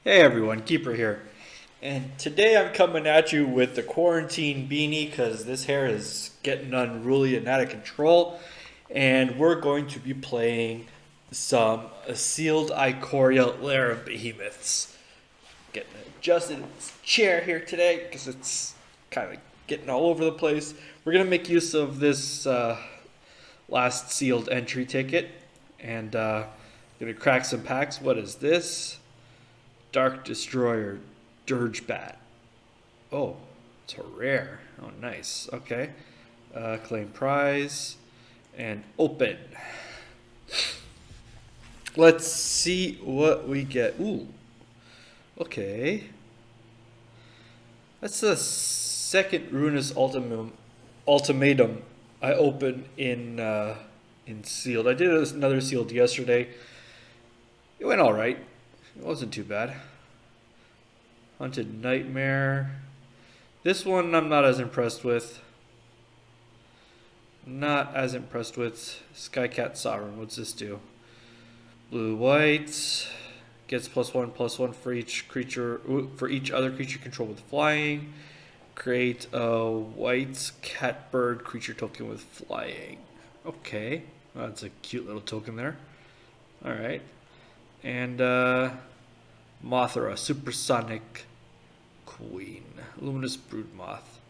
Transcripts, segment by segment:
Hey everyone, Keeper here. And today I'm coming at you with the quarantine beanie because this hair is getting unruly and out of control. And we're going to be playing some sealed Ikoria lair of behemoths. Getting adjusted in this chair here today because it's kind of getting all over the place. We're going to make use of this last sealed entry ticket and going to crack some packs. What is this? Dark Destroyer, Dirge Bat. Oh, it's a rare. Oh, nice. Okay. Claim prize and open. Let's see what we get. Ooh. Okay. That's the second Ruinous Ultimatum I opened in sealed. I did another sealed yesterday. It went all right. It wasn't too bad. Hunted Nightmare. This one I'm not as impressed with. Not as impressed with. Skycat Sovereign. What's this do? Blue white. Gets +1/+1 for each creature, for each other creature controlled with flying. Create a white catbird creature token with flying. Okay. Well, that's a cute little token there. Alright. And Mothra, Supersonic Queen, Luminous Broodmoth.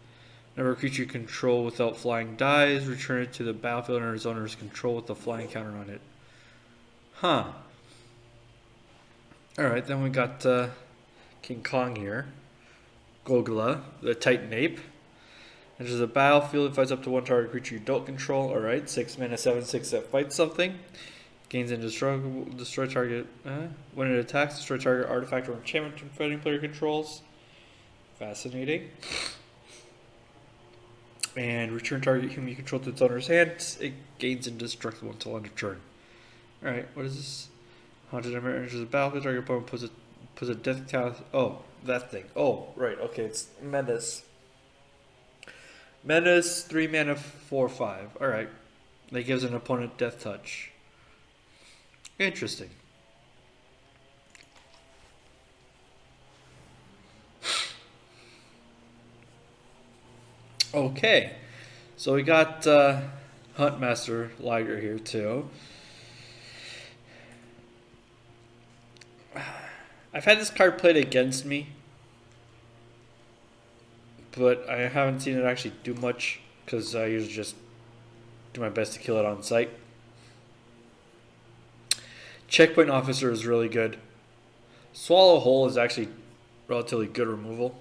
Whenever a creature you control without flying dies, return it to the battlefield under its owner's control with the flying counter on it. Huh. Alright, then we got King Kong here. Kogla, the Titan Ape. Enters the battlefield, it fights up to one target creature you don't control. Alright, 6 mana, 7/6 that fights something. Gains and destroy target. When it attacks, destroy target artifact or enchantment fighting player controls. Fascinating. And return target human you control to its owner's hand. It gains indestructible until end of turn. Alright, what is this? Haunted Nightmare enters the battlefield, target opponent puts a death count. Oh, that thing. Oh, right, okay, it's Menace. Menace, 3 mana, 4/5. Alright. That gives an opponent death touch. Interesting. Okay, so we got Huntmaster Liger here too. I've had this card played against me, but I haven't seen it actually do much because I usually just do my best to kill it on sight. Checkpoint Officer is really good. Swallow Hole is actually relatively good removal.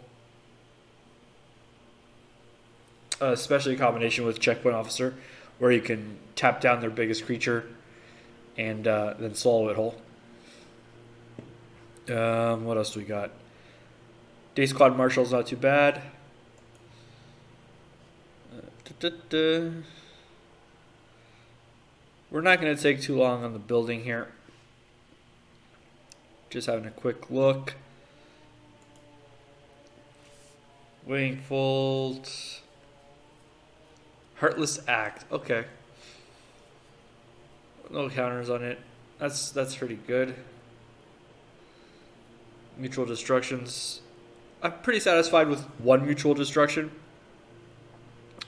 Especially in combination with Checkpoint Officer, where you can tap down their biggest creature and then swallow it whole. What else do we got? Day Squad Marshal's not too bad. We're not going to take too long on the building here. Just having a quick look. Wingfold. Heartless Act. Okay. No counters on it. That's pretty good. Mutual Destructions. I'm pretty satisfied with one Mutual Destruction.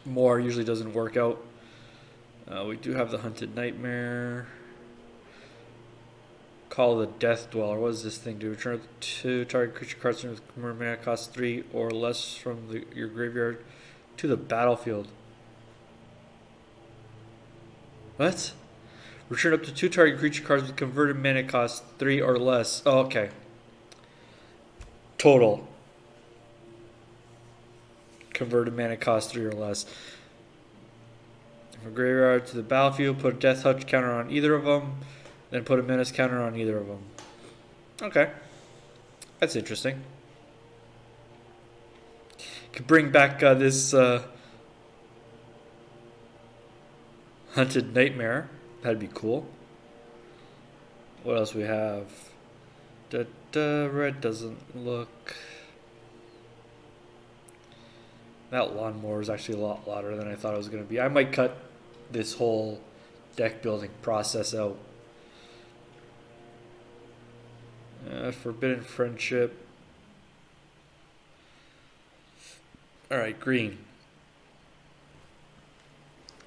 More usually doesn't work out. We do have the Hunted Nightmare. Call the Death Dweller. What does this thing do? Return 2 target creature cards with mana cost 3 or less from your graveyard to the battlefield. What? Return up to 2 target creature cards with converted mana cost 3 or less. Oh, okay. Total. Converted mana cost 3 or less. From graveyard to the battlefield, put a death touch counter on either of them. Then put a menace counter on either of them. Okay. That's interesting. Could bring back this Hunted Nightmare. That'd be cool. What else we have? Red doesn't look... That lawnmower is actually a lot louder than I thought it was going to be. I might cut this whole deck building process out. Forbidden Friendship. Alright, green.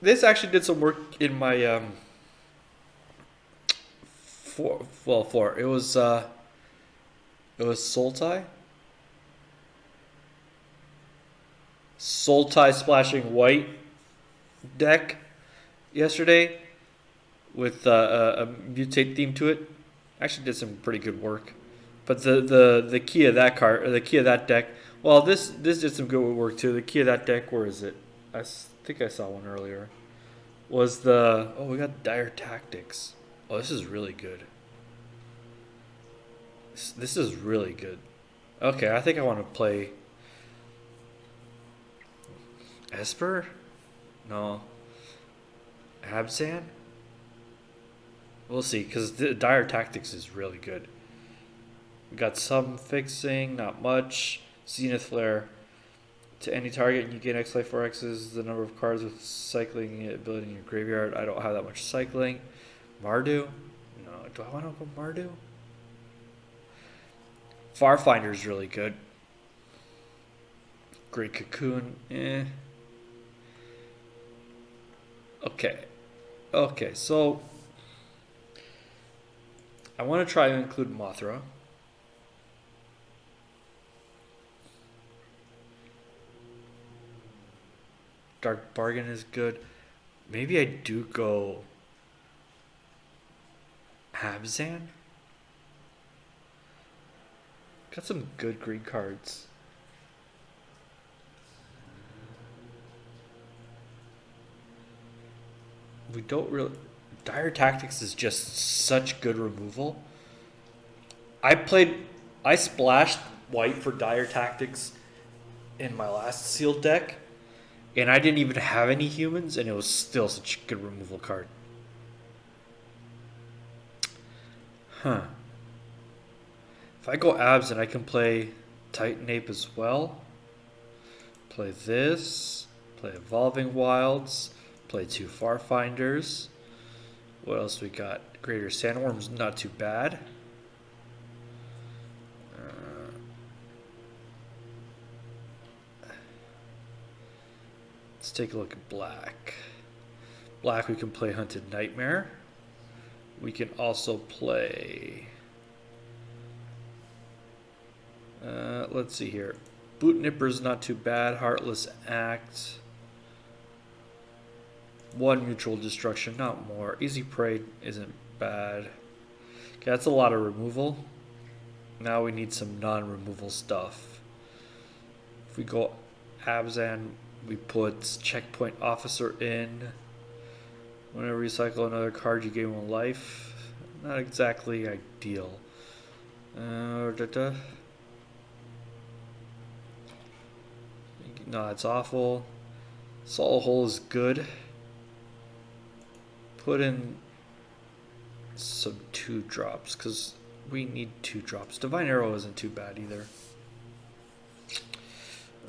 This actually did some work in my four. It was Sultai. Sultai splashing white deck yesterday with a mutate theme to it. Actually did some pretty good work. But the key of that card, or the key of that deck, well, this did some good work too. The key of that deck, where is it? I think I saw one earlier. Was we got Dire Tactics. Oh, this is really good. This is really good. Okay, I think I want to play Esper? No. Abzan? We'll see, because Dire Tactics is really good. We got some fixing, not much. Zenith Flare. To any target, and you gain X life for X's the number of cards with cycling ability in your graveyard. I don't have that much cycling. Mardu? No. Do I want to go Mardu? Farfinder is really good. Great Cocoon. Okay, so I want to try to include Mothra. Dark Bargain is good. Maybe I do go Abzan. Got some good green cards. We don't really... Dire Tactics is just such good removal. I splashed white for Dire Tactics in my last sealed deck, and I didn't even have any humans, and it was still such a good removal card. Huh. If I go Abzan, I can play Titan Ape as well. Play this. Play Evolving Wilds. Play 2 Farfinders. What else we got? Greater Sandworm's not too bad. Let's take a look at black. Black, we can play Hunted Nightmare. We can also play... let's see here. Boot Nipper's not too bad. Heartless Act. 1 Mutual Destruction, not more. Easy Prey isn't bad. Okay, that's a lot of removal. Now we need some non-removal stuff. If we go Abzan, we put Checkpoint Officer in. Whenever you recycle another card, you gain 1 life. Not exactly ideal. No, it's awful. Soul Hole is good. Put in some 2-drops, because we need 2-drops. Divine Arrow isn't too bad either.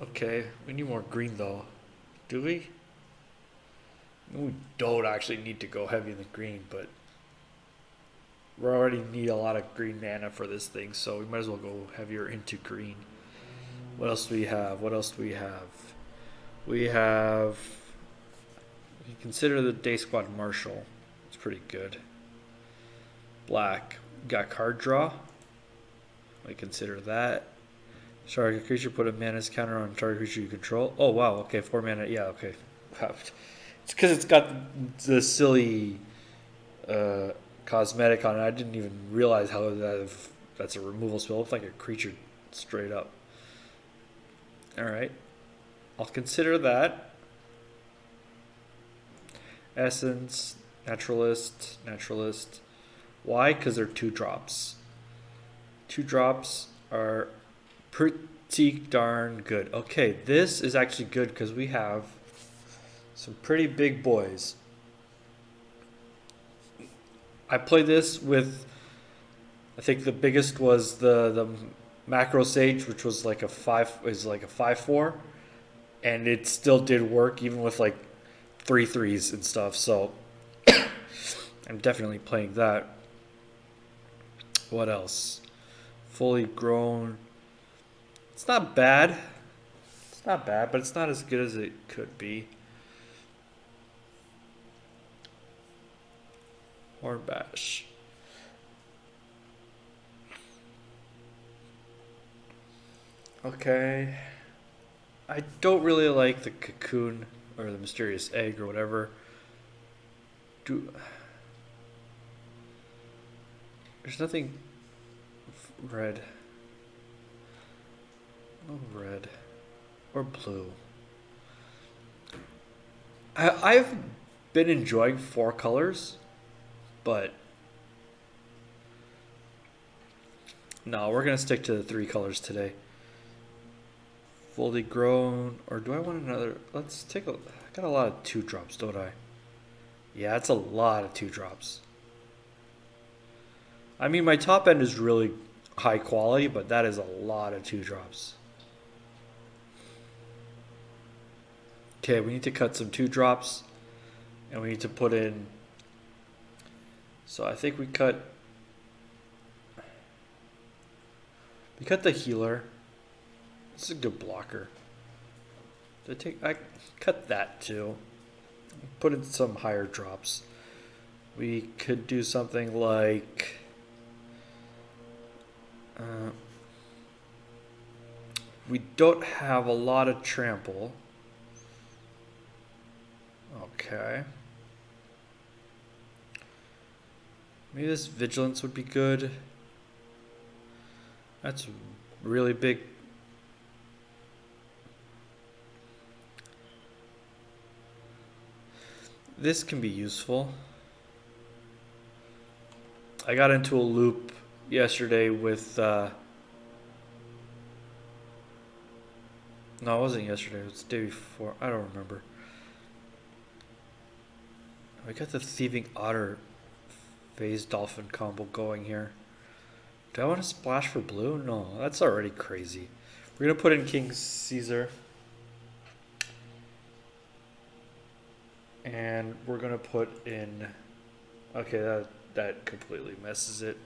Okay, we need more green though. Do we? We don't actually need to go heavy in the green, but we already need a lot of green mana for this thing, so we might as well go heavier into green. What else do we have? We have... You consider the Day Squad Marshal. It's pretty good. Black. Got card draw. I consider that. Target creature, put a mana's counter on target creature you control. Oh wow, okay, 4 mana. Yeah, okay. It's because it's got the silly cosmetic on it. I didn't even realize how that's a removal spell. It looks like a creature straight up. Alright. I'll consider that. Essence, Naturalist. Why? Because they're 2-drops. 2-drops are pretty darn good. Okay, this is actually good because we have some pretty big boys. I played this with, I think the biggest was the Macro Sage, which was like a 5/4, and it still did work even with like 3/3s and stuff. So I'm definitely playing that. What else? fully grown. It's not bad. It's not bad, but it's not as good as it could be. Hornbash. Okay. I don't really like the cocoon or the mysterious egg or whatever. There's nothing red. No red or blue. I've been enjoying 4 colors, but no, we're gonna stick to the 3 colors today. Fully grown, or do I want another? Let's take a. I got a lot of 2 drops, don't I? Yeah, it's a lot of 2 drops. I mean, my top end is really high quality, but that is a lot of 2 drops. Okay, we need to cut some 2 drops, and we need to put in. So I think we cut the healer. This is a good blocker. I cut that too. Put in some higher drops. We could do something like we don't have a lot of trample. Okay. Maybe this vigilance would be good. That's really big. This can be useful. I got into a loop yesterday with no, it wasn't yesterday, it was the day before. I don't remember. I got the Thieving Otter Phase Dolphin combo going here. Do I want to splash for blue? No, that's already crazy. We're going to put in King Caesar. And we're going to put in... Okay, that completely messes it.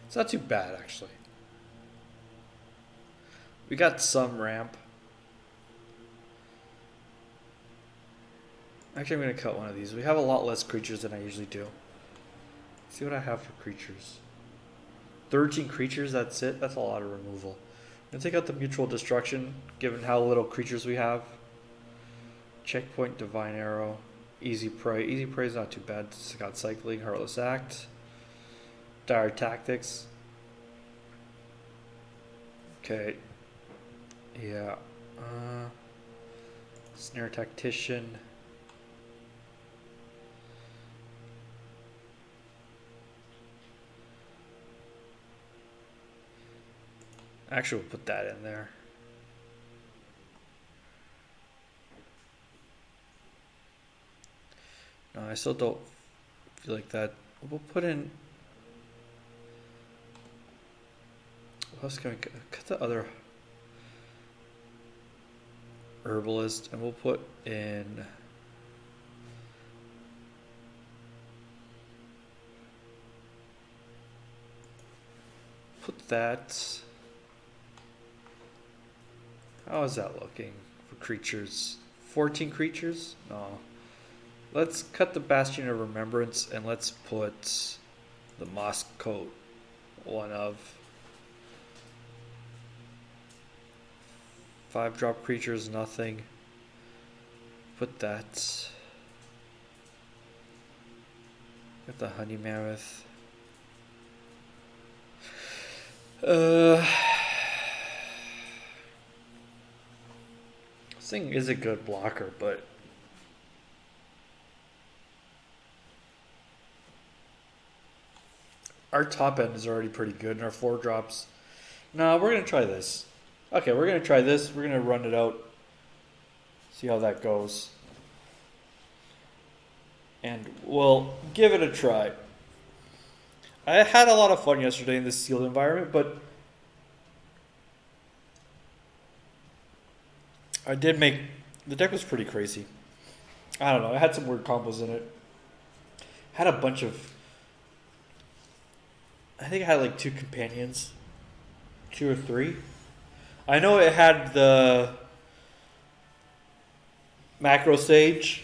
It's not too bad, actually. We got some ramp. Actually, I'm going to cut one of these. We have a lot less creatures than I usually do. Let's see what I have for creatures. 13 creatures, that's it? That's a lot of removal. I'm going to take out the Mutual Destruction, given how little creatures we have. Checkpoint, Divine Arrow, Easy Prey. Easy Prey is not too bad. It's got Cycling, Heartless Act. Dire Tactics. Okay. Yeah. Snare Tactician. Actually, we'll put that in there. No, I still don't feel like that. We'll put in... What else can we cut the other Herbalist, and we'll put in... Put that... How is that looking for creatures? 14 creatures? No. Let's cut the Bastion of Remembrance and let's put the Moss Coat, one of 5-drop creatures, nothing. Put that. Got the Honey Mammoth. This thing is a good blocker, but our top end is already pretty good, and our 4-drops. No, we're going to try this. Okay, we're going to try this. We're going to run it out. See how that goes. And we'll give it a try. I had a lot of fun yesterday in this sealed environment, but I did make the deck was pretty crazy. I don't know. It had some weird combos in it. Had a bunch of. I think it had like 2 companions, 2 or 3. I know it had the macro sage,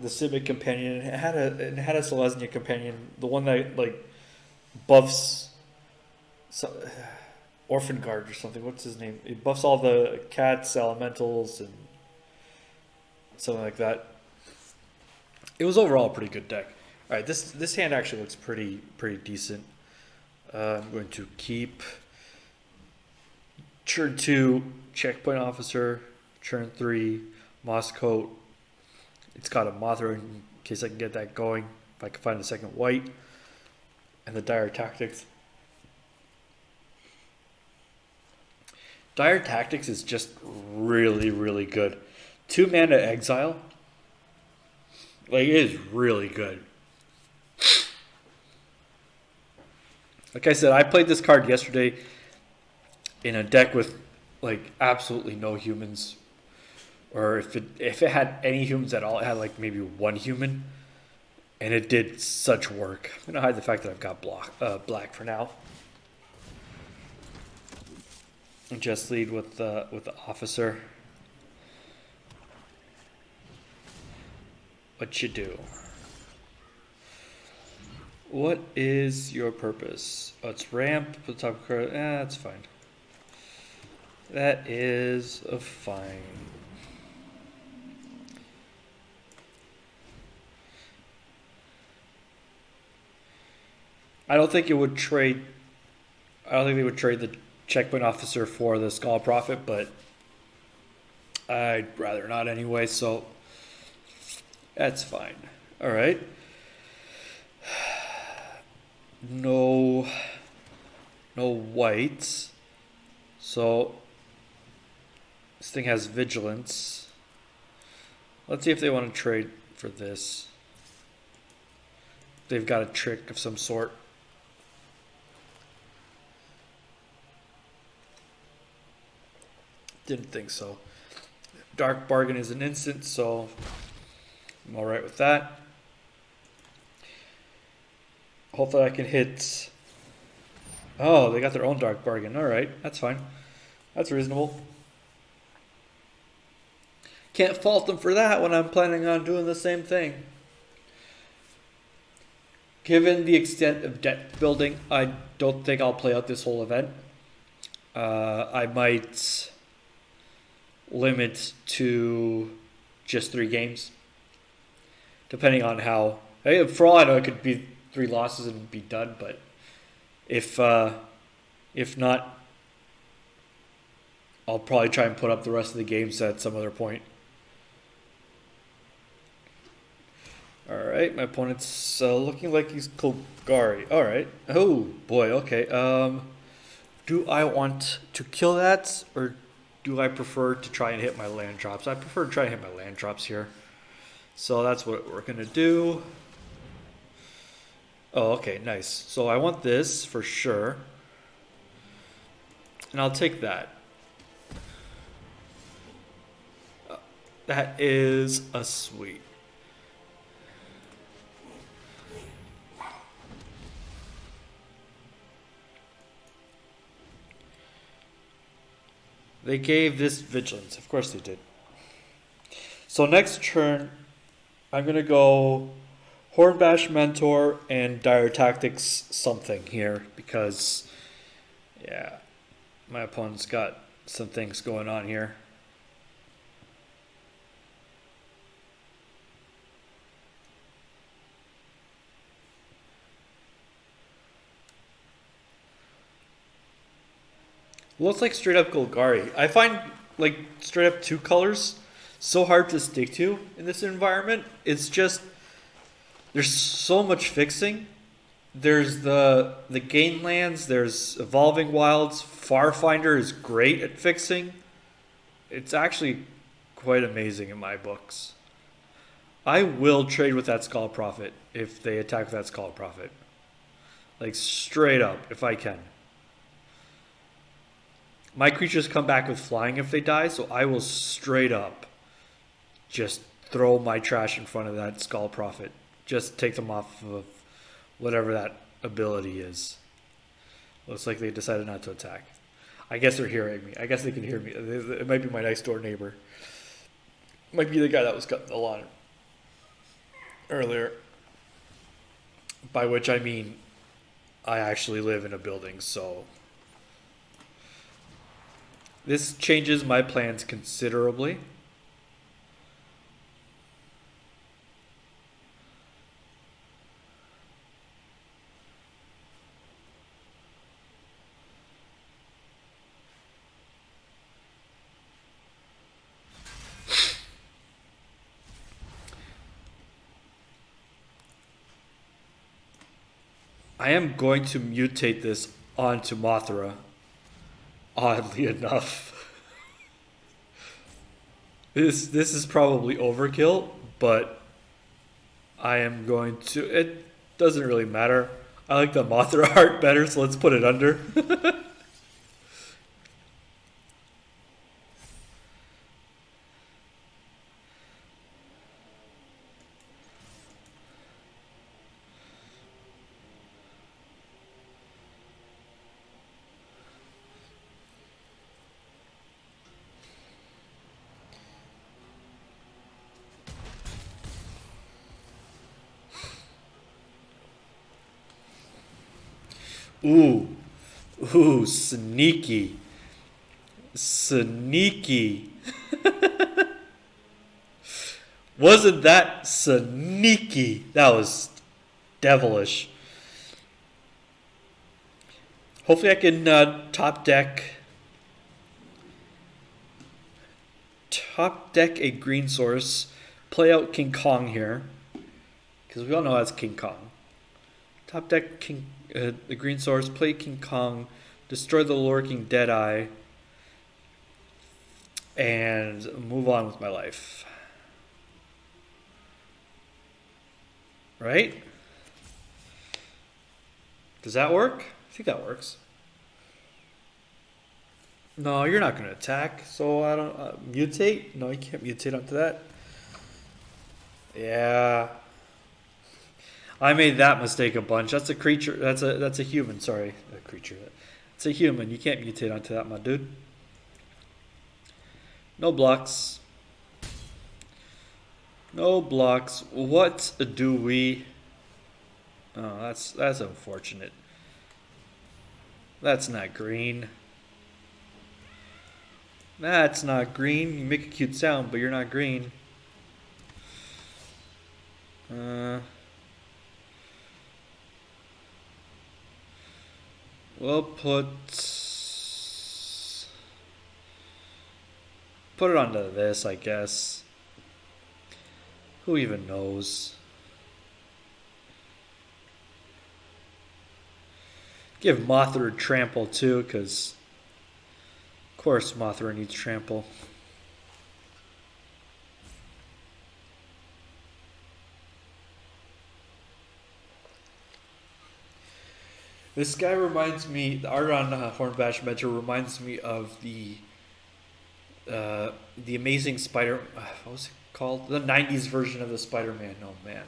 the Simic companion. It had a Selesnya companion, the one that like buffs Orphan Guard or something. What's his name? It buffs all the cats, elementals, and something like that. It was overall a pretty good deck. All right, this hand actually looks pretty decent. I'm going to keep turn 2 Checkpoint Officer, turn 3 Moss Coat. It's got a Mothra in case I can get that going. If I can find a second white, and the Dire Tactics. Dire Tactics is just really good. 2 mana exile. Like, it is really good. Like I said, I played this card yesterday in a deck with like absolutely no humans, or if it had any humans at all, it had like maybe 1 human, and it did such work. I'm gonna hide the fact that I've got black for now. And just lead with the officer. What you do? What is your purpose? Oh, it's ramp. Put the top card. That's fine. That is fine. I don't think it would trade. I don't think they would trade the Checkpoint Officer for the Skull Prophet, but I'd rather not anyway. So that's fine. All right. No whites. So this thing has vigilance. Let's see if they want to trade for this. They've got a trick of some sort. Didn't think so. Dark Bargain is an instant, so I'm alright with that. Hopefully I can hit. Oh, they got their own Dark Bargain. Alright, that's fine. That's reasonable. Can't fault them for that when I'm planning on doing the same thing. Given the extent of deck building, I don't think I'll play out this whole event. I might limit to just 3 games, depending on how. For all I know, it could be 3 losses and be done. But if not, I'll probably try and put up the rest of the games at some other point. Alright, my opponent's looking like he's Kogari. Alright. Oh, boy, okay. Do I want to kill that, or do I prefer to try and hit my land drops? I prefer to try and hit my land drops here. So that's what we're going to do. Oh, okay, nice. So I want this for sure. And I'll take that. That is a sweet. They gave this vigilance. Of course they did. So next turn, I'm going to go Hornbash Mentor and Dire Tactics something here. Because, yeah, my opponent's got some things going on here. Looks like straight up Golgari. I find like straight up 2 colors so hard to stick to in this environment. It's just there's so much fixing. There's the gain lands, there's Evolving Wilds. Farfinder is great at fixing. It's actually quite amazing in my books. I will trade with that Skull Prophet if they attack with that Skull Prophet. Like straight up, if I can. My creatures come back with flying if they die, so I will straight up just throw my trash in front of that Skull Prophet. Just take them off of whatever that ability is. Looks like they decided not to attack. I guess they're hearing me. I guess they can hear me. It might be my next door neighbor. It might be the guy that was cutting the lawn earlier. By which I mean, I actually live in a building, so this changes my plans considerably. I am going to mutate this onto Mothra, oddly enough. This is probably overkill, but I am going to... It doesn't really matter. I like the Mothra art better, so let's put it under. Ooh, sneaky. Sneaky. Wasn't that sneaky? That was devilish. Hopefully I can top deck a green source, play out King Kong here, because we all know that's King Kong. Top deck the green source, play King Kong, destroy the lurking Deadeye, and move on with my life. Right? Does that work? I think that works. No, you're not going to attack, so I don't... mutate? No, you can't mutate onto that. Yeah... I made that mistake a bunch. That's a creature. That's a human. Sorry, a creature. It's a human. You can't mutate onto that, my dude. No blocks. No blocks. What do we? Oh, that's unfortunate. That's not green. That's not green. You make a cute sound, but you're not green. We'll put it onto this, I guess. Who even knows? Give Mothra trample too, because of course Mothra needs trample. This guy reminds me, the art on Hornbash Mentor reminds me of the Amazing Spider, what was it called? The 90s version of the Spider-Man. Oh man,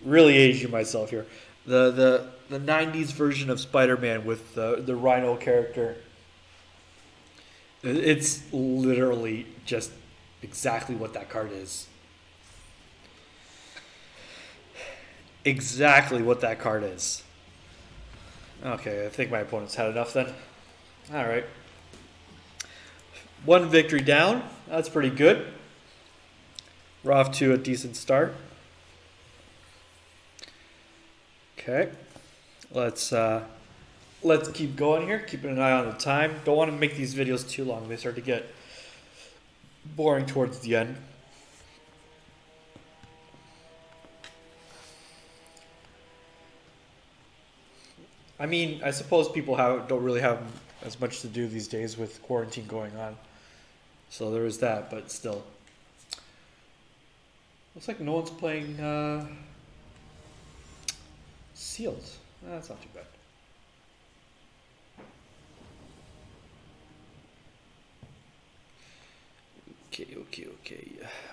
really aging myself here. The 90s version of Spider-Man with the Rhino character. It's literally just exactly what that card is. Exactly what that card is. Okay, I think my opponent's had enough then. Alright. One victory down. That's pretty good. We're off to a decent start. Okay. Let's keep going here. Keeping an eye on the time. Don't want to make these videos too long. They start to get boring towards the end. I mean, I suppose people don't really have as much to do these days with quarantine going on. So there is that, but still. Looks like no one's playing Sealed. That's not too bad. Okay.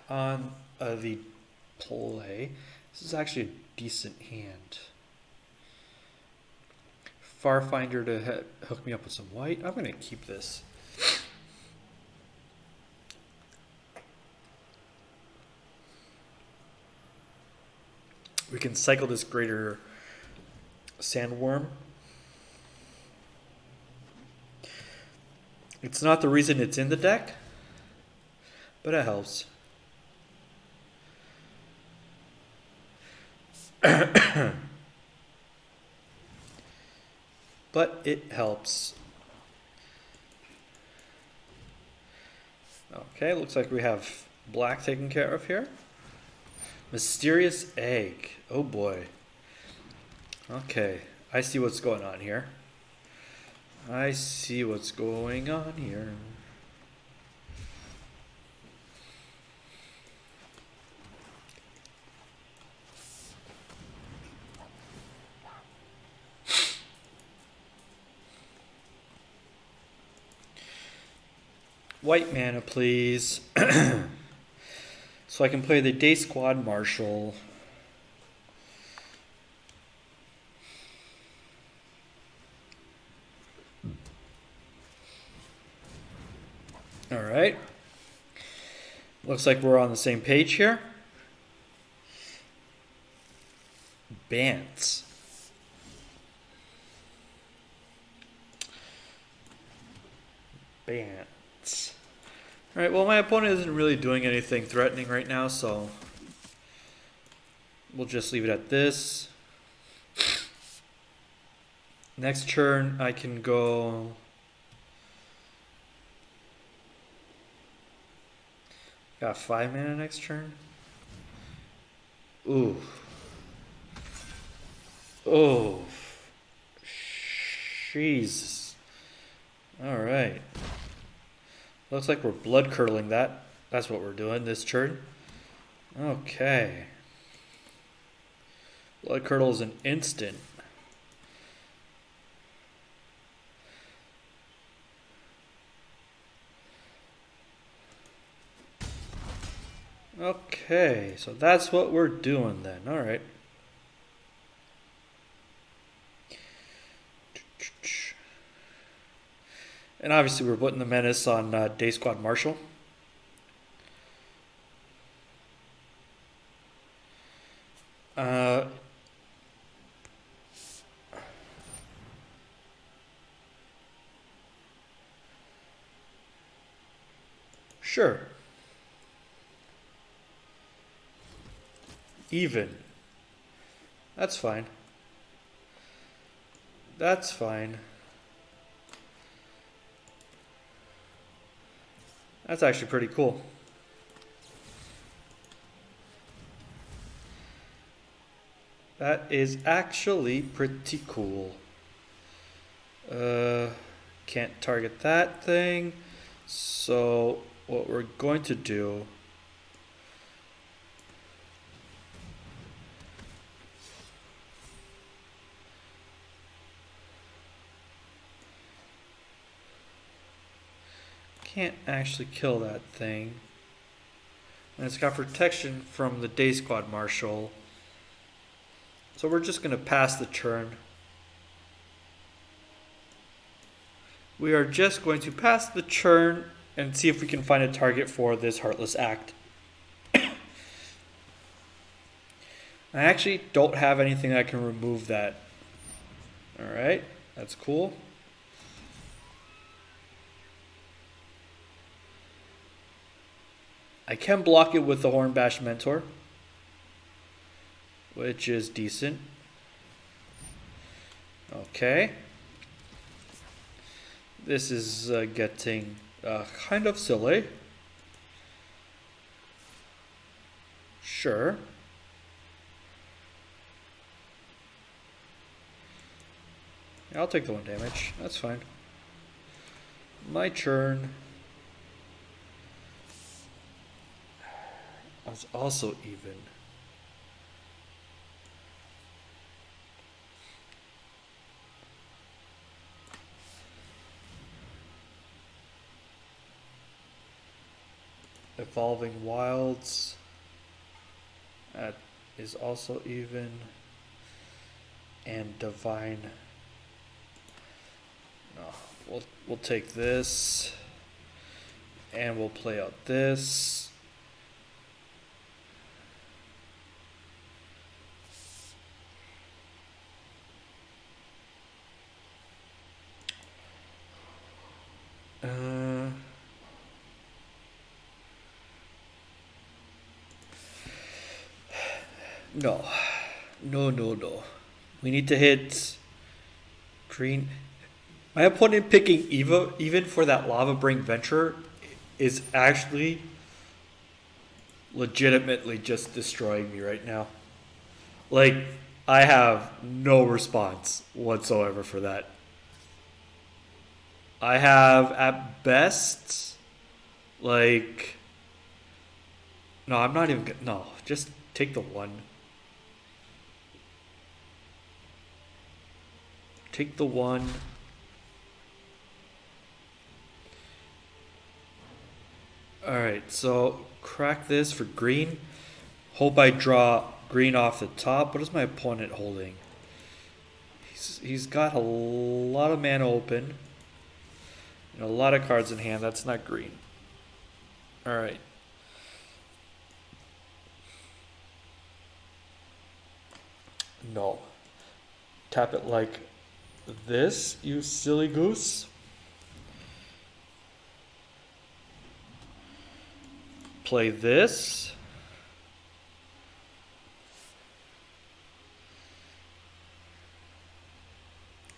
On the play, this is actually a decent hand. Farfinder to hook me up with some white. I'm going to keep this. We can cycle this greater sandworm. It's not the reason it's in the deck, but it helps. But it helps. Okay, looks like we have black taken care of here. Mysterious egg. Oh boy. Okay, I see what's going on here. White mana, please. So I can play the Day Squad Marshal. Alright. Looks like we're on the same page here. Bants. Alright, well my opponent isn't really doing anything threatening right now, so we'll just leave it at this. Next turn I can go... Got 5 mana next turn. Ooh. Oh. Jesus. Alright. Looks like we're blood curdling that. That's what we're doing this turn. Okay. Blood curdle is an instant. Okay, so that's what we're doing then. Alright. And obviously we're putting the menace on Day Squad Marshal. Sure. Even. That's fine. That's fine. That's actually pretty cool. That is actually pretty cool. Can't target that thing. So what we're going to do... Can't actually kill that thing. And it's got protection from the Day Squad Marshal. So we're just going to pass the turn. We are just going to pass the turn and see if we can find a target for this Heartless Act. I actually don't have anything that can remove that. Alright, that's cool. I can block it with the Hornbash Mentor, which is decent. Okay. This is getting kind of silly. Sure. I'll take the 1 damage. That's fine. My turn. That's also even. Evolving Wilds. That is also even. And Divine. No, we'll take this. And we'll play out this. No. No. We need to hit green. My opponent picking Eva, even for that Lava Brain Venture, is actually legitimately just destroying me right now. Like, I have no response whatsoever for that. I have, at best, like... No, I'm not even... No, just take the one. Take the one. Alright, so crack this for green. Hope I draw green off the top. What is my opponent holding? He's got a lot of mana open. And a lot of cards in hand. That's not green. Alright. No. Tap it like this, you silly goose. Play this.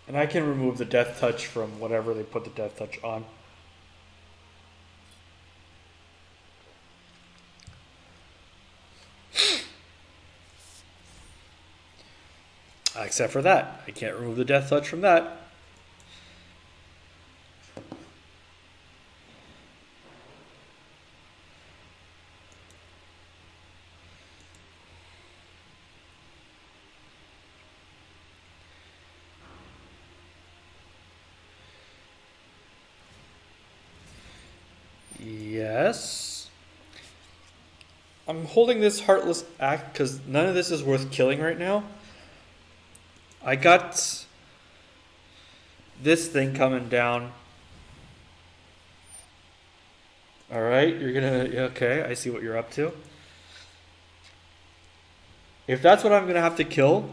And I can remove the death touch from whatever they put the death touch on. Except for that. I can't remove the death touch from that. Yes. I'm holding this Heartless Act because none of this is worth killing right now. I got this thing coming down. Alright, you're gonna... Okay, I see what you're up to. If that's what I'm gonna have to kill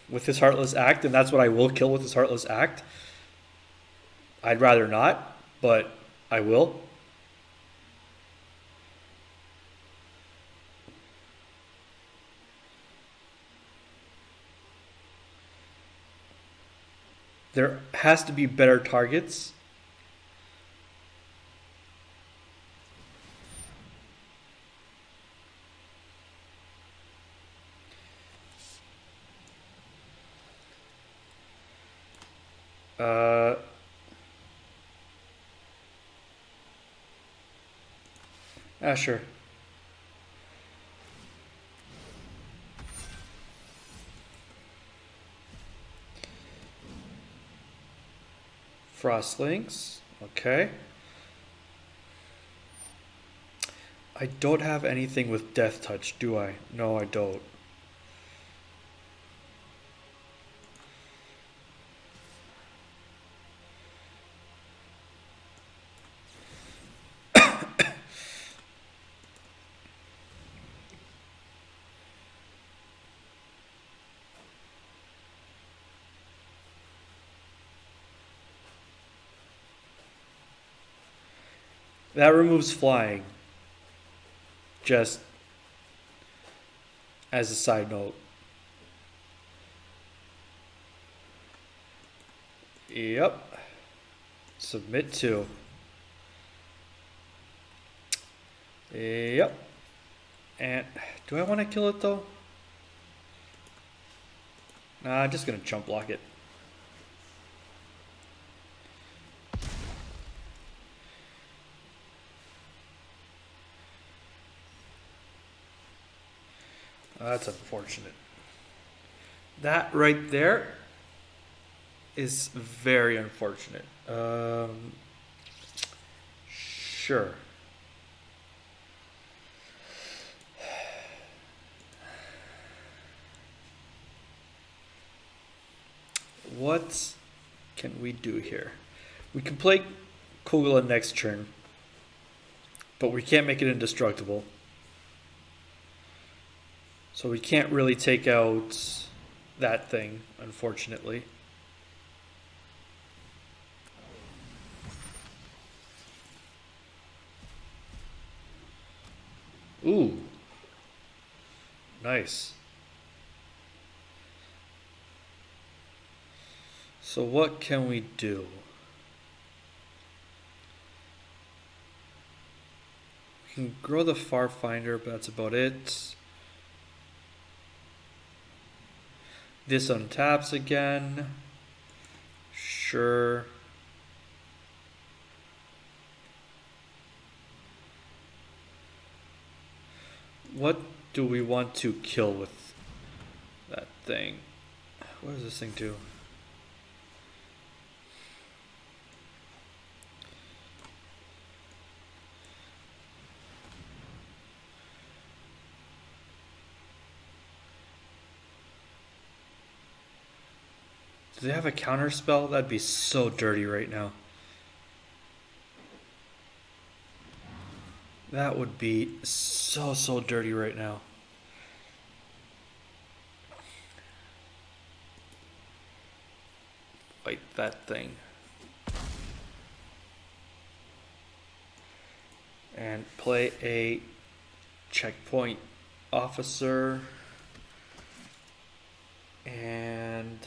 with this Heartless Act, and that's what I will kill with this Heartless Act, I'd rather not, but I will. There has to be better targets. Sure. Frostlings. Okay. I don't have anything with Death Touch, do I? No, I don't. That removes flying. Just as a side note. Yep. Submit to. Yep. And do I want to kill it though? Nah, I'm just going to jump block it. That's unfortunate. That right there is very unfortunate. Sure. what can we do here? We can play Kogla next turn, but we can't make it indestructible. So we can't really take out that thing, unfortunately. Ooh. Nice. So what can we do? We can grow the Farfinder, but that's about it. This untaps again. Sure. What do we want to kill with that thing? What does this thing do? Do they have a counter spell? That'd be so dirty right now. That would be so dirty right now. Fight that thing. And play a checkpoint officer. And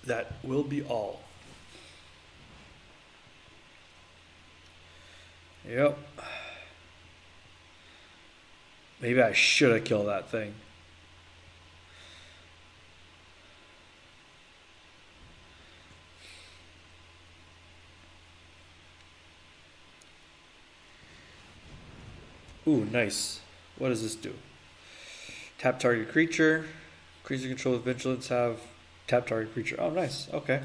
that will be all. Yep. Maybe I should have killed that thing. Ooh, nice. What does this do? Tap target creature. Creature control with vigilance have tap target creature. Oh, nice. Okay.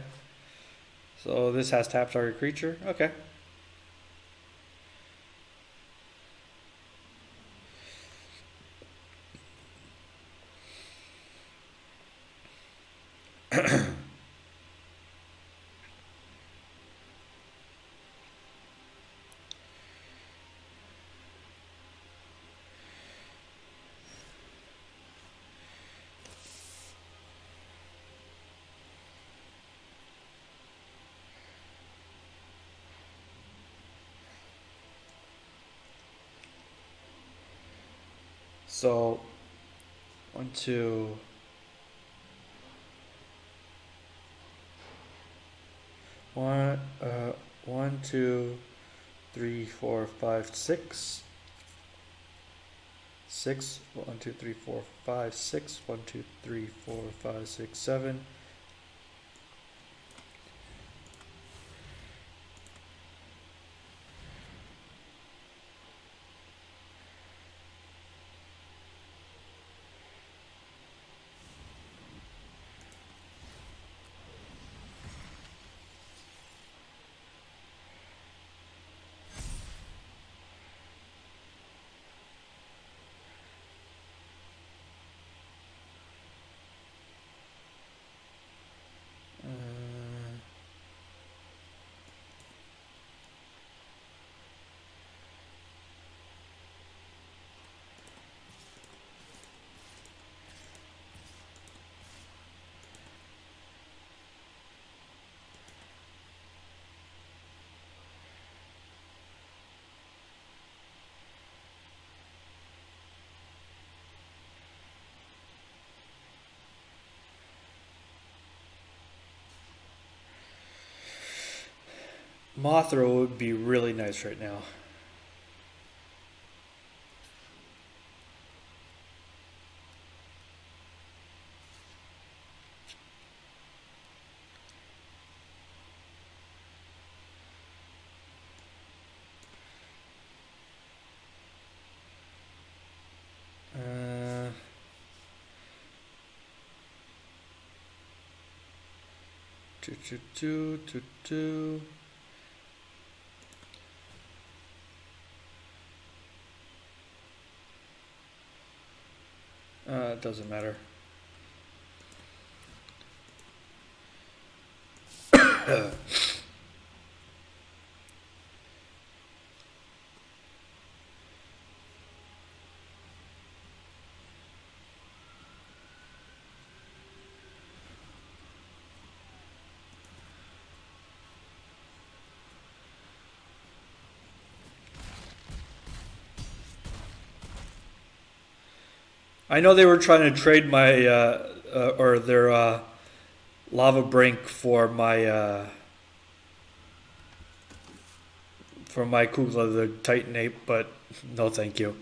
So this has tap target creature. Okay. So, 1, 2. 1, 2, 3, 4, 5, 6. 6. 1, 2, 3, 4, 5, 6. 1, 2, 3, 4, 5, 6, 7. Mothra would be really nice right now. Two. It doesn't matter. I know they were trying to trade my or their lava brink for my Kogla, the Titan Ape, but no, thank you.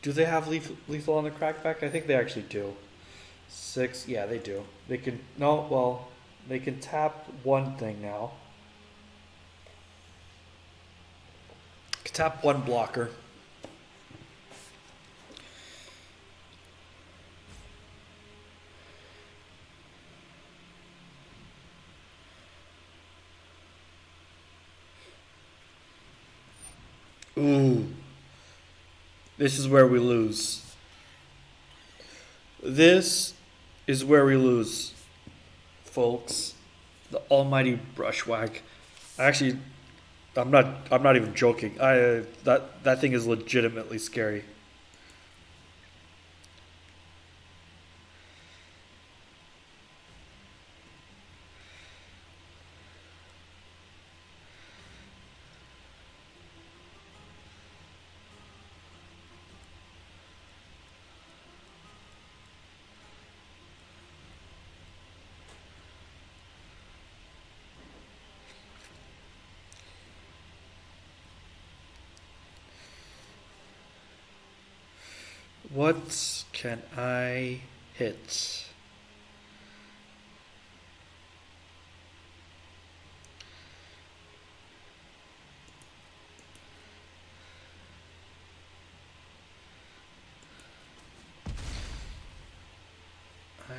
Do they have lethal on the crackback? I think they actually do. 6, yeah, they do. They can no, well, they can tap one thing now. Can tap one blocker. Ooh. This is where we lose. This is where we lose, folks. The almighty brushwhack. Actually, I'm not even joking. That thing is legitimately scary. What can I hit?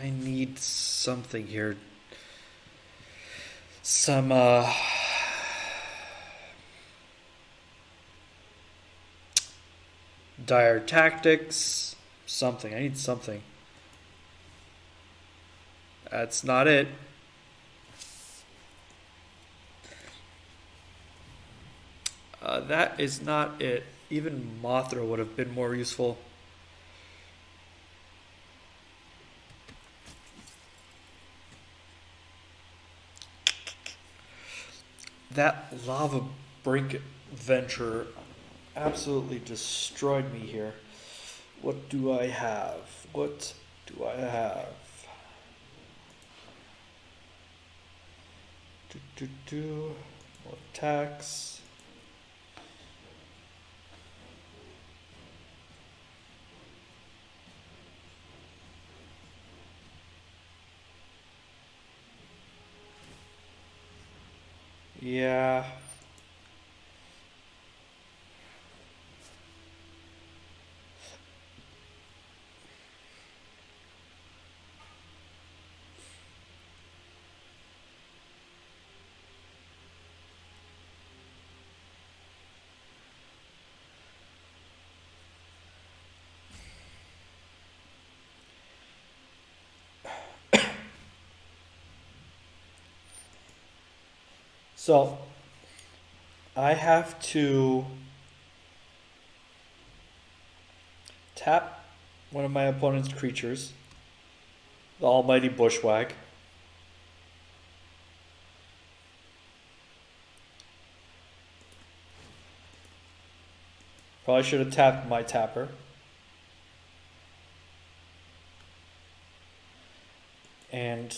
I need something here. Some dire tactics. Something. I need something. That's not it. That is not it. Even Mothra would have been more useful. That lava brink venture absolutely destroyed me here. What do I have? What do I have? More attacks. Yeah. So I have to tap one of my opponent's creatures, the almighty bushwhack. Probably should have tapped my tapper. And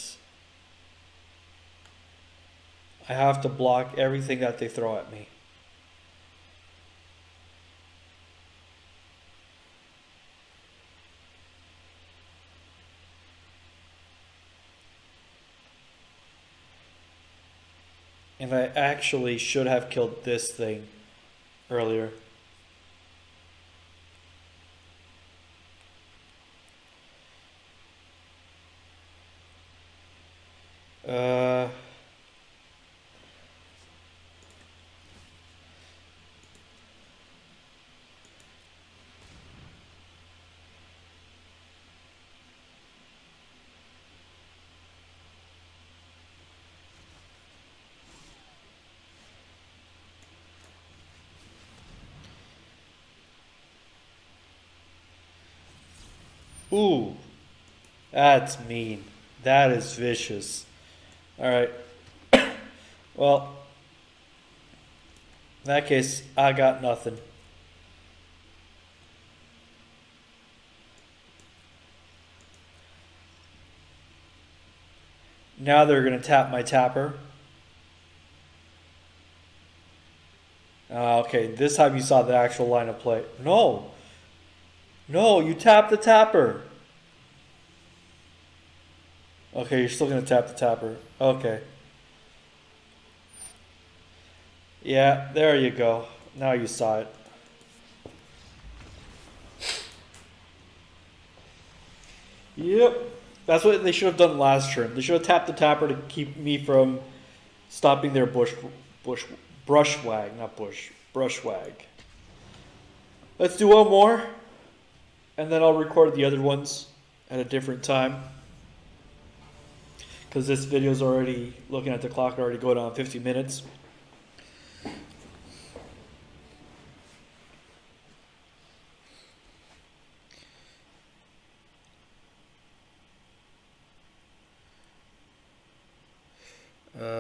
I have to block everything that they throw at me. And I actually should have killed this thing earlier. Ooh, that's mean. That is vicious. Alright. Well, in that case, I got nothing. Now they're going to tap my tapper. Okay, this time you saw the actual line of play. No. No, you tapped the tapper. Okay, you're still going to tap the tapper. Okay. Yeah, there you go. Now you saw it. Yep. That's what they should have done last turn. They should have tapped the tapper to keep me from stopping their brushwag, not bush, brushwag. Let's do one more, and then I'll record the other ones at a different time. Because this video's already, looking at the clock, already going on 50 minutes.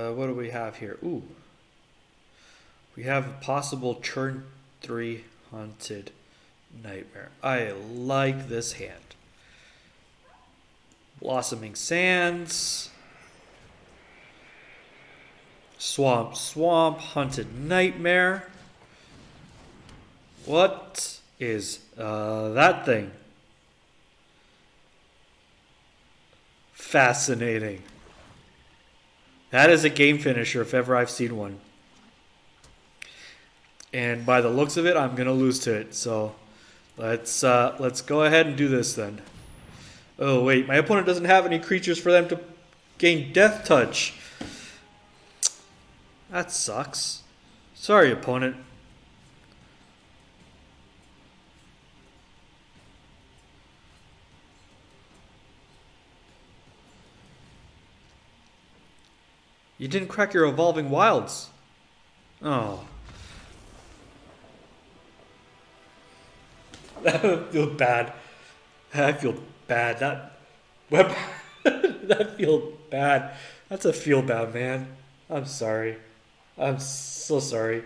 What do we have here? Ooh. We have a possible turn 3 Haunted Nightmare. I like this hand. Blossoming Sands. Swamp, Haunted Nightmare. What is that thing? Fascinating. That is a game finisher if ever I've seen one. And by the looks of it, I'm going to lose to it. So let's go ahead and do this then. Oh, wait. My opponent doesn't have any creatures for them to gain Death Touch. That sucks. Sorry, opponent. You didn't crack your Evolving Wilds. Oh. I feel bad. I feel bad. That feel bad. That's a feel bad, man. I'm sorry. I'm so sorry.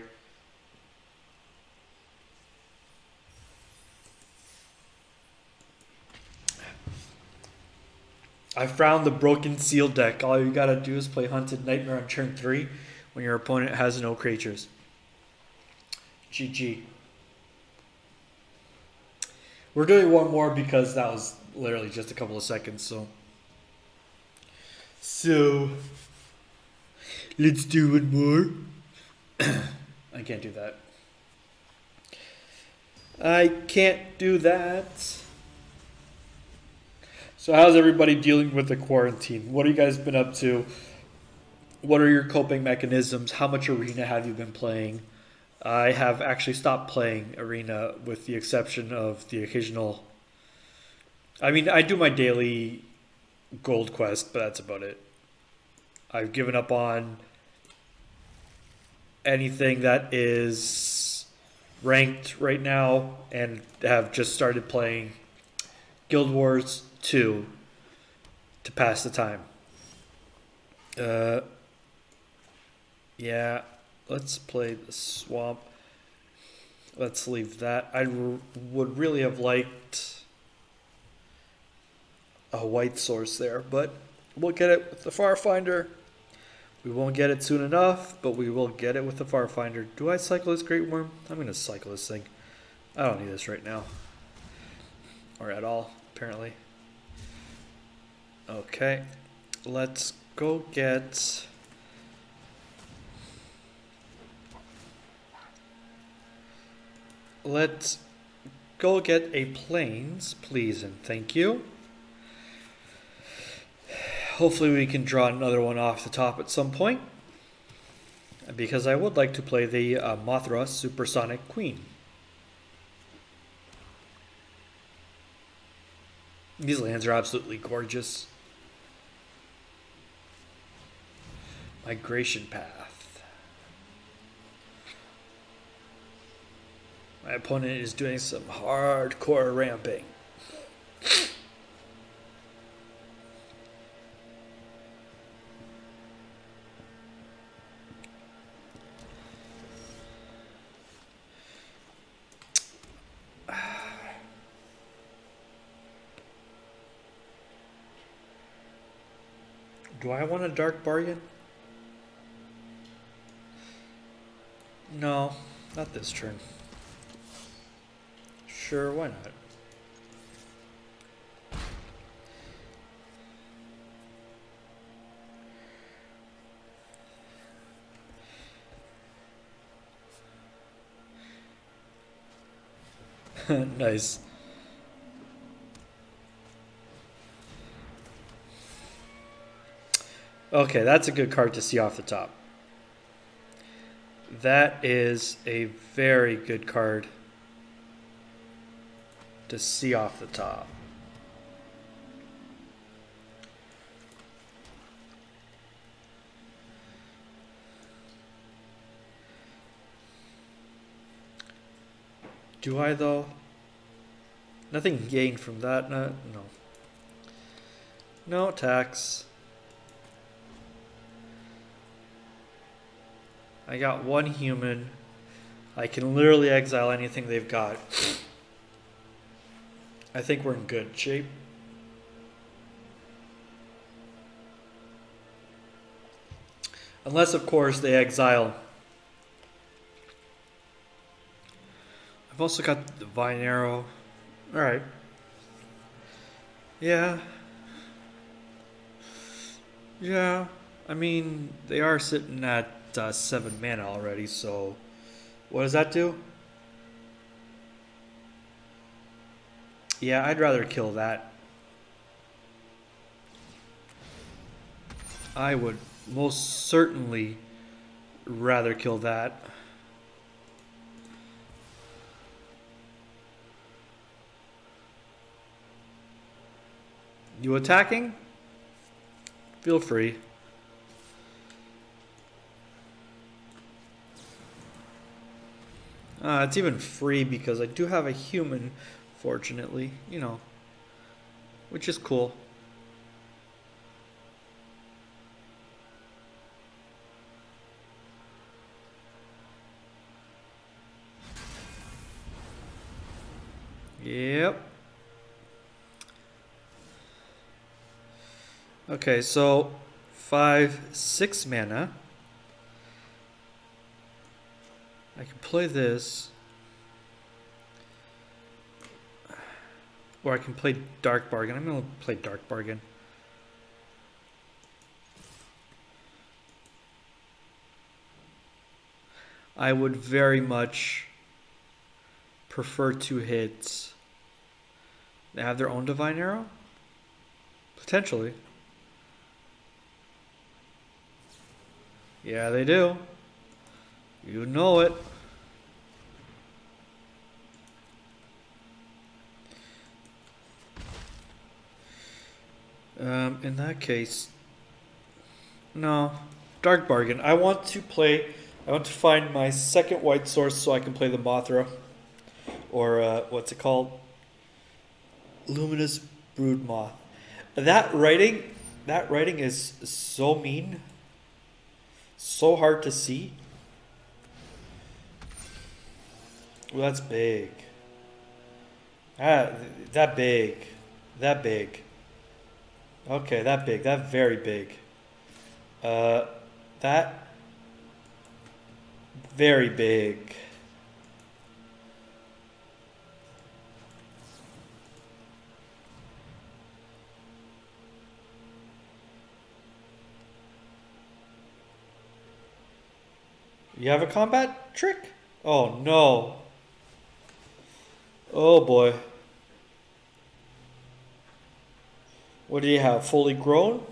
I found the Broken Seal deck. All you gotta do is play Haunted Nightmare on turn 3 when your opponent has no creatures. GG. We're doing one more because that was literally just a couple of seconds, so let's do one more. I can't do that. I can't do that. So how's everybody dealing with the quarantine? What have you guys been up to? What are your coping mechanisms? How much Arena have you been playing? I have actually stopped playing Arena with the exception of the occasional... I mean, I do my daily gold quest, but that's about it. I've given up on anything that is ranked right now and have just started playing Guild Wars 2 to pass the time. Yeah, let's play the swamp. Let's leave that. I would really have liked a white source there, but we'll get it with the Farfinder. We won't get it soon enough, but we will get it with the Farfinder. Do I cycle this Great Worm? I'm going to cycle this thing. I don't need this right now. Or at all, apparently. Okay, let's go get... Let's go get a plains, please and thank you. Hopefully we can draw another one off the top at some point. Because I would like to play the Mothra Supersonic Queen. These lands are absolutely gorgeous. Migration Path. My opponent is doing some hardcore ramping. Do I want a dark bargain? No, not this turn. Sure, why not? Nice. Okay, that's a good card to see off the top. That is a very good card to see off the top. Do I though? Nothing gained from that. No. No tax. I got one human. I can literally exile anything they've got. I think we're in good shape. Unless, of course, they exile. I've also got the Divine Arrow. Alright. Yeah. Yeah. I mean, they are sitting at 7 mana already, so what does that do? Yeah, I'd rather kill that. I would most certainly rather kill that. You attacking? Feel free. It's even free because I do have a human, fortunately, you know, which is cool. Yep. Okay, so 5-6 mana. I can play this, or I can play Dark Bargain. I'm going to play Dark Bargain. I would very much prefer to hit. They have their own Divine Arrow? Potentially. Yeah, they do. You know it. In that case, no. Dark Bargain. I want to find my second white source so I can play the Mothra. Or, what's it called? Luminous Broodmoth. That writing is so mean. So hard to see. Well, that's big. That big. That big. Okay, that big. That very big. That very big. You have a combat trick? Oh no. Oh boy. What do you have? Fully grown?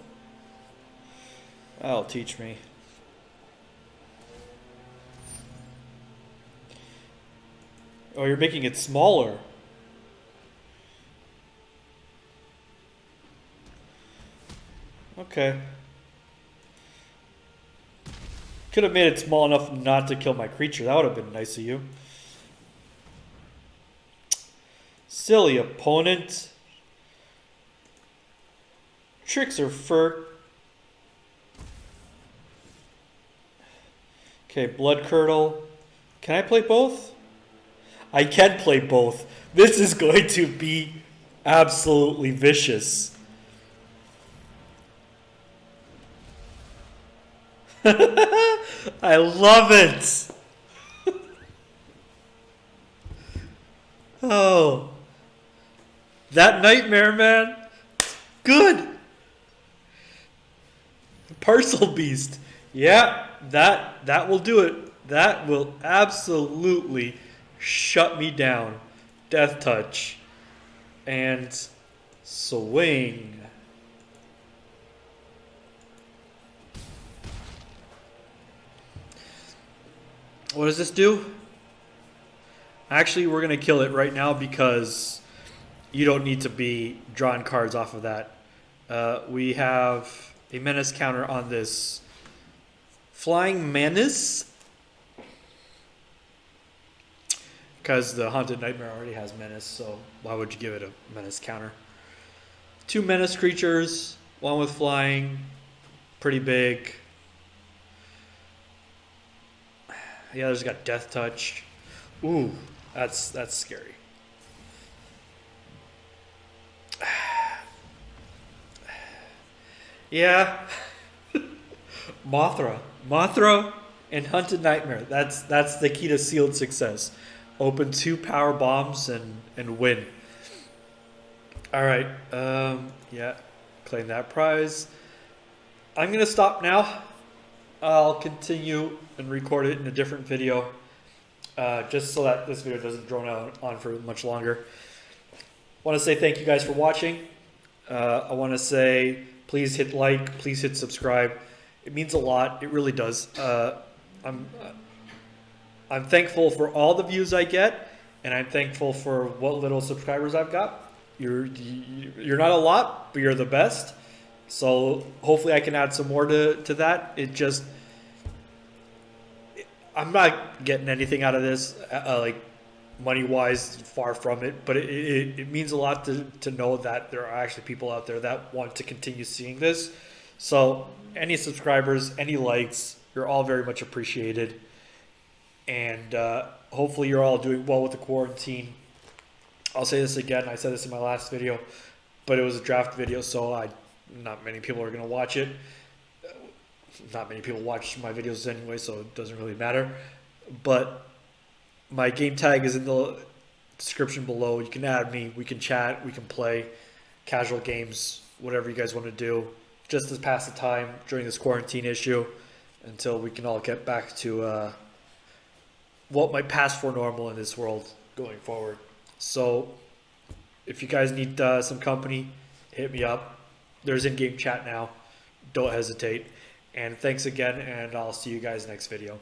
That'll teach me. Oh, you're making it smaller. Okay. Could have made it small enough not to kill my creature. That would have been nice of you. Silly opponent. Tricks are fur. Okay, Blood Curdle. Can I play both? I can play both. This is going to be absolutely vicious. I love it. Oh, that nightmare, man. Good. Parcel beast. Yeah, that will do it. That will absolutely shut me down. Death touch and swing. What does this do? Actually, we're going to kill it right now because you don't need to be drawing cards off of that. We have a menace counter on this flying menace because the haunted nightmare already has menace, so why would you give it a menace counter? 2 menace creatures, 1 with flying, pretty big. Yeah, there's got death touch. Ooh, that's scary. Yeah. Mothra and Hunted Nightmare. That's the key to sealed success. Open 2 power bombs and win. Alright, yeah, claim that prize. I'm gonna stop now. I'll continue and record it in a different video. Just so that this video doesn't drone out on for much longer. I want to say thank you guys for watching. I want to say please hit like, please hit subscribe. It means a lot. It really does. I'm thankful for all the views I get, and I'm thankful for what little subscribers I've got. You're not a lot, but you're the best. So hopefully I can add some more to that. It just, I'm not getting anything out of this, like money-wise, far from it. But it means a lot to know that there are actually people out there that want to continue seeing this. So any subscribers, any likes, you're all very much appreciated. And hopefully you're all doing well with the quarantine. I'll say this again. I said this in my last video, but it was a draft video, so not many people are going to watch it. Not many people watch my videos anyway, so it doesn't really matter. But my game tag is in the description below. You can add me. We can chat. We can play casual games, whatever you guys want to do, just to pass the time during this quarantine issue until we can all get back to what might pass for normal in this world going forward. So if you guys need some company, hit me up. There's in-game chat now. Don't hesitate. And thanks again, and I'll see you guys next video.